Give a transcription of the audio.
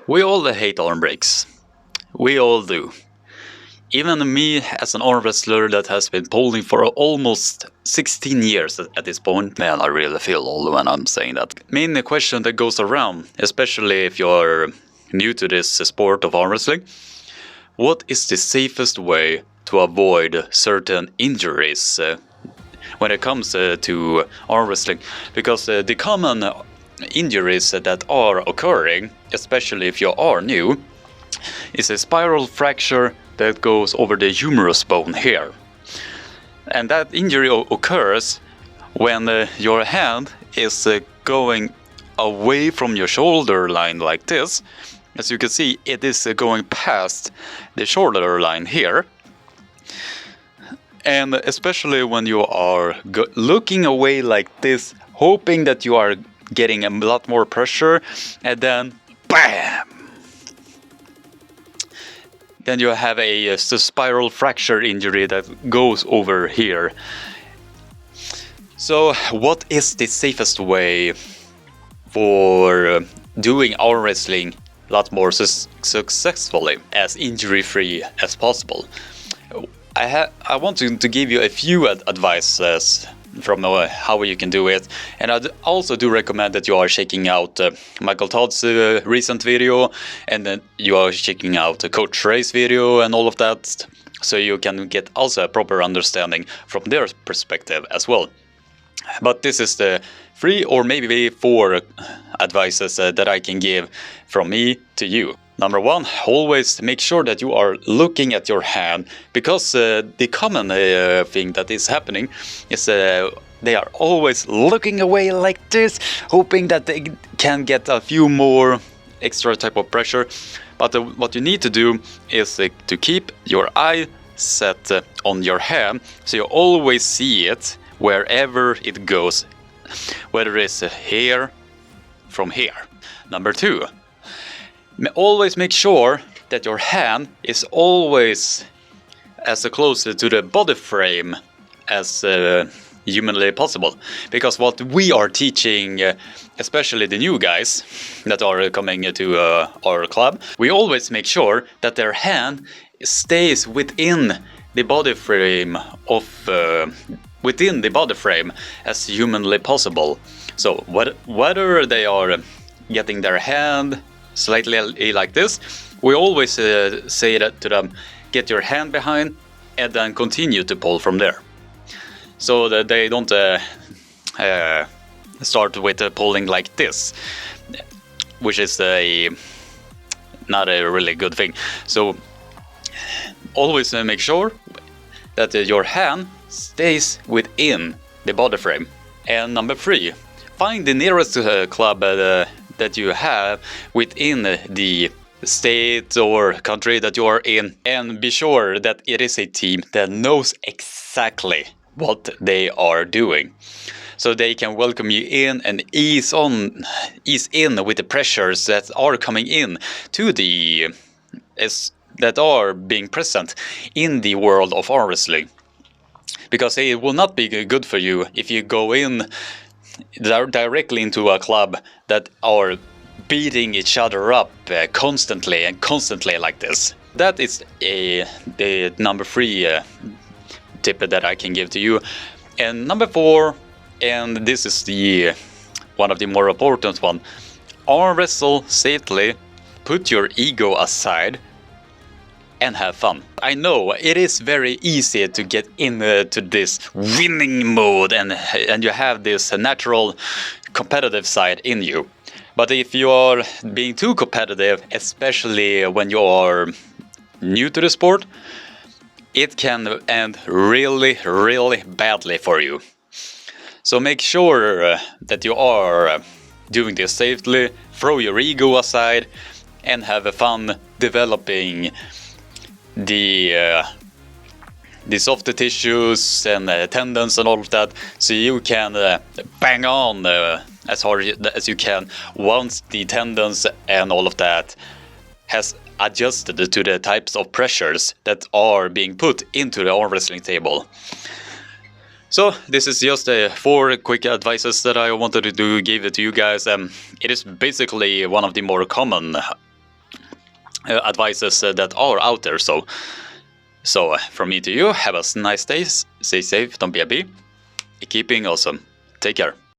We all hate arm breaks. We all do. Even me, as an arm wrestler that has been polling for almost 16 years at this point. Man, I really feel old when I'm saying that. Main question that goes around, especially if you're new to this sport of arm wrestling, what is the safest way to avoid certain injuries when it comes to arm wrestling? Because the common injuries that are occurring, especially if you are new, is a spiral fracture that goes over the humerus bone here. And that injury occurs when your hand is going away from your shoulder line like this. As you can see, it is going past the shoulder line here. And especially when you are looking away like this, hoping that you are getting a lot more pressure, and then BAM! Then you have a spiral fracture injury that goes over here. So what is the safest way for doing arm wrestling a lot more successfully, as injury-free as possible? I want to give you a few advices from how you can do it, and I also do recommend that you are checking out Michael Todd's recent video, and then you are checking out Coach Ray's video and all of that, so you can get also a proper understanding from their perspective as well. But this is the 3 or maybe 4 advices that I can give from me to you. Number 1, always make sure that you are looking at your hand, because the common thing that is happening is they are always looking away like this, hoping that they can get a few more extra type of pressure. But what you need to do is to keep your eye set on your hand, so you always see it wherever it goes, whether it's here from here. Number 2, always make sure that your hand is always as close to the body frame as humanly possible. Because what we are teaching, especially the new guys that are coming to our club, we always make sure that their hand stays within the body frame as humanly possible. So whether they are getting their hand slightly like this, we always say that to them, get your hand behind and then continue to pull from there, so that they don't start with pulling like this, which is not a really good thing. So always make sure that your hand stays within the body frame. And number 3, find the nearest club that you have within the state or country that you are in, and be sure that it is a team that knows exactly what they are doing, so they can welcome you in and ease in with the pressures that are coming in to that are being present in the world of arm wrestling. Because it will not be good for you if you go in directly into a club that are beating each other up constantly like this. That is the number 3 tip that I can give to you. And number 4, and this is the one of the more important one, arm wrestle safely, put your ego aside, and have fun. I know it is very easy to get into this winning mode, and you have this natural competitive side in you. But if you are being too competitive, especially when you are new to the sport, it can end really, really badly for you. So make sure that you are doing this safely, throw your ego aside, and have fun developing the soft tissues and tendons and all of that, so you can bang on as hard as you can once the tendons and all of that has adjusted to the types of pressures that are being put into the arm wrestling table. So this is just 4 quick advices that I wanted to give it to you guys. It is basically one of the more common advices that are out there. So from me to you, have a nice day, stay safe, don't be a bee, keeping awesome. Take care.